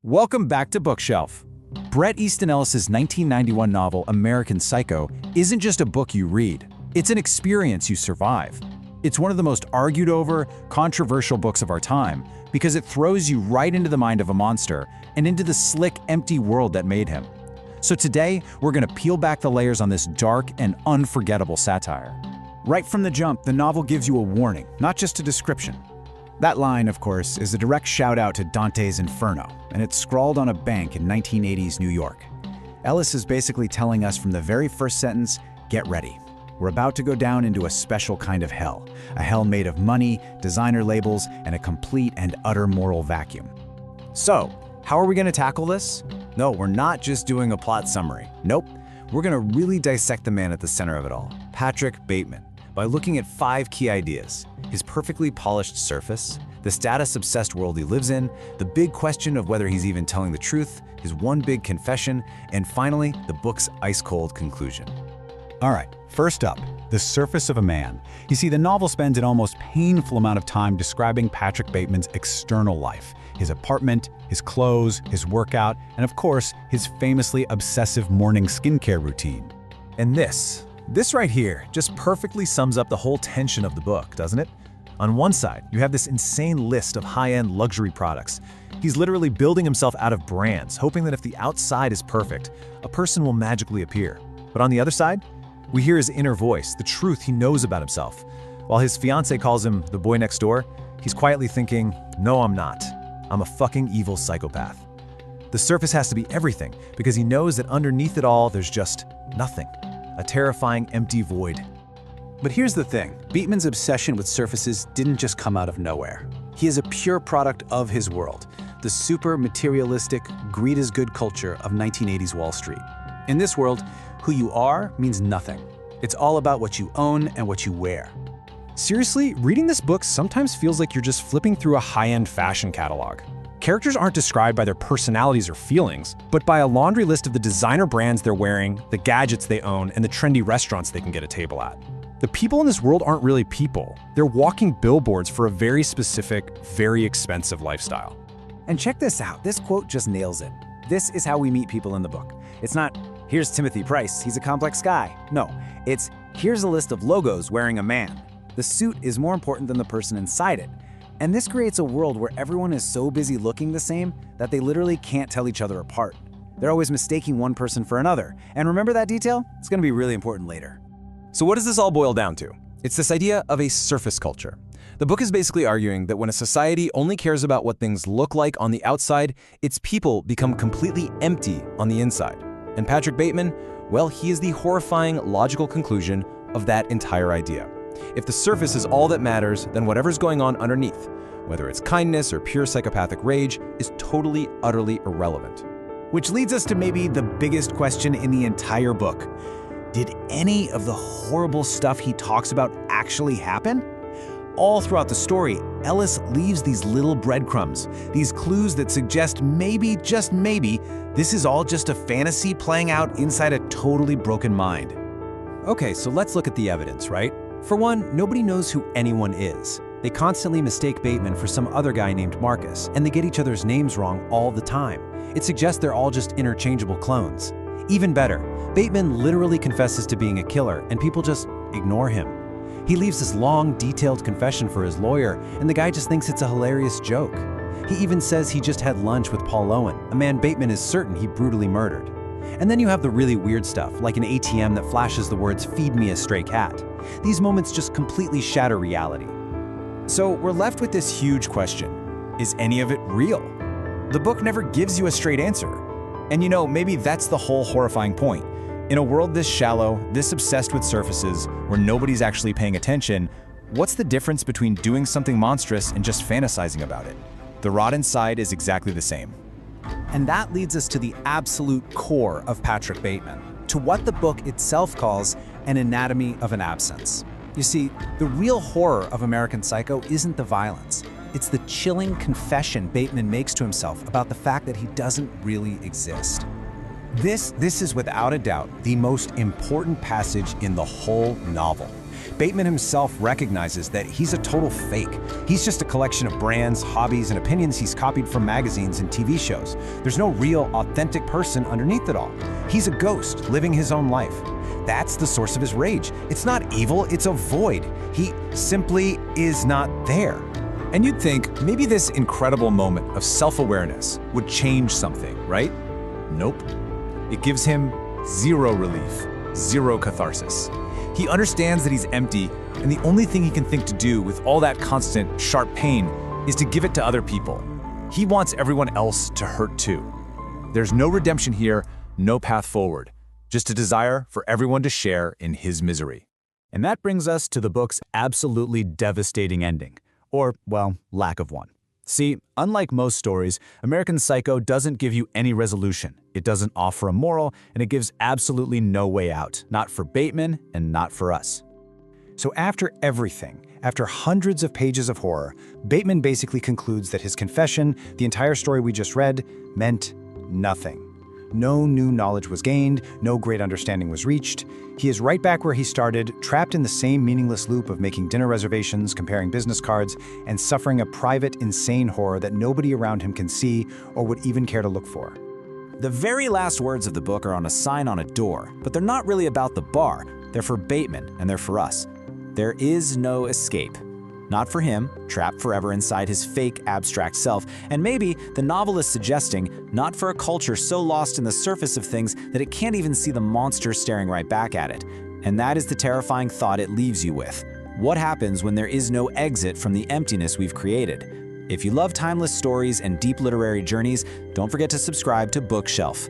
Welcome back to Bookshelf. Bret Easton Ellis's 1991 novel American Psycho isn't just a book you read, it's an experience you survive. It's one of the most argued over, controversial books of our time because it throws you right into the mind of a monster and into the slick, empty world that made him. So today, we're going to peel back the layers on this dark and unforgettable satire. Right from the jump, the novel gives you a warning, not just a description. That line, of course, is a direct shout-out to Dante's Inferno, and it's scrawled on a bank in 1980s New York. Ellis is basically telling us from the very first sentence, get ready. We're about to go down into a special kind of hell, a hell made of money, designer labels, and a complete and utter moral vacuum. So, how are we going to tackle this? No, we're not just doing a plot summary. Nope, we're going to really dissect the man at the center of it all, Patrick Bateman, by looking at 5 key ideas: his perfectly polished surface, the status-obsessed world he lives in, the big question of whether he's even telling the truth, his one big confession, and finally, the book's ice-cold conclusion. All right, first up, the surface of a man. You see, the novel spends an almost painful amount of time describing Patrick Bateman's external life, his apartment, his clothes, his workout, and of course, his famously obsessive morning skincare routine. And this right here just perfectly sums up the whole tension of the book, doesn't it? On one side, you have this insane list of high-end luxury products. He's literally building himself out of brands, hoping that if the outside is perfect, a person will magically appear. But on the other side, we hear his inner voice, the truth he knows about himself. While his fiancée calls him the boy next door, he's quietly thinking, no, I'm not. I'm a fucking evil psychopath. The surface has to be everything, because he knows that underneath it all, there's just nothing. A terrifying, empty void. But here's the thing, Bateman's obsession with surfaces didn't just come out of nowhere. He is a pure product of his world, the super materialistic, greed is good culture of 1980s Wall Street. In this world, who you are means nothing. It's all about what you own and what you wear. Seriously, reading this book sometimes feels like you're just flipping through a high-end fashion catalog. Characters aren't described by their personalities or feelings, but by a laundry list of the designer brands they're wearing, the gadgets they own, and the trendy restaurants they can get a table at. The people in this world aren't really people. They're walking billboards for a very specific, very expensive lifestyle. And check this out, this quote just nails it. This is how we meet people in the book. It's not, here's Timothy Price, he's a complex guy. No, it's, here's a list of logos wearing a man. The suit is more important than the person inside it. And this creates a world where everyone is so busy looking the same that they literally can't tell each other apart. They're always mistaking one person for another. And remember that detail? It's going to be really important later. So what does this all boil down to? It's this idea of a surface culture. The book is basically arguing that when a society only cares about what things look like on the outside, its people become completely empty on the inside. And Patrick Bateman, well, he is the horrifying logical conclusion of that entire idea. If the surface is all that matters, then whatever's going on underneath, whether it's kindness or pure psychopathic rage, is totally, utterly irrelevant. Which leads us to maybe the biggest question in the entire book. Did any of the horrible stuff he talks about actually happen? All throughout the story, Ellis leaves these little breadcrumbs, these clues that suggest maybe, just maybe, this is all just a fantasy playing out inside a totally broken mind. Okay, so let's look at the evidence, right? For one, nobody knows who anyone is. They constantly mistake Bateman for some other guy named Marcus, and they get each other's names wrong all the time. It suggests they're all just interchangeable clones. Even better, Bateman literally confesses to being a killer, and people just ignore him. He leaves this long, detailed confession for his lawyer, and the guy just thinks it's a hilarious joke. He even says he just had lunch with Paul Owen, a man Bateman is certain he brutally murdered. And then you have the really weird stuff, like an ATM that flashes the words, "Feed me a stray cat." These moments just completely shatter reality. So we're left with this huge question. Is any of it real? The book never gives you a straight answer. And you know, maybe that's the whole horrifying point. In a world this shallow, this obsessed with surfaces, where nobody's actually paying attention, what's the difference between doing something monstrous and just fantasizing about it? The rot inside is exactly the same. And that leads us to the absolute core of Patrick Bateman, to what the book itself calls an anatomy of an absence. You see, the real horror of American Psycho isn't the violence. It's the chilling confession Bateman makes to himself about the fact that he doesn't really exist. This is without a doubt the most important passage in the whole novel. Bateman himself recognizes that he's a total fake. He's just a collection of brands, hobbies, and opinions he's copied from magazines and TV shows. There's no real, authentic person underneath it all. He's a ghost living his own life. That's the source of his rage. It's not evil, it's a void. He simply is not there. And you'd think maybe this incredible moment of self-awareness would change something, right? Nope. It gives him zero relief, zero catharsis. He understands that he's empty, and the only thing he can think to do with all that constant, sharp pain is to give it to other people. He wants everyone else to hurt too. There's no redemption here, no path forward, just a desire for everyone to share in his misery. And that brings us to the book's absolutely devastating ending, or, well, lack of one. See, unlike most stories, American Psycho doesn't give you any resolution. It doesn't offer a moral, and it gives absolutely no way out, not for Bateman and not for us. So after everything, after hundreds of pages of horror, Bateman basically concludes that his confession, the entire story we just read, meant nothing. No new knowledge was gained, no great understanding was reached. He is right back where he started, trapped in the same meaningless loop of making dinner reservations, comparing business cards, and suffering a private, insane horror that nobody around him can see or would even care to look for. The very last words of the book are on a sign on a door, but they're not really about the bar. They're for Bateman, and they're for us. There is no escape. Not for him, trapped forever inside his fake, abstract self, and maybe the novel is suggesting not for a culture so lost in the surface of things that it can't even see the monster staring right back at it. And that is the terrifying thought it leaves you with. What happens when there is no exit from the emptiness we've created? If you love timeless stories and deep literary journeys, don't forget to subscribe to Bookshelf.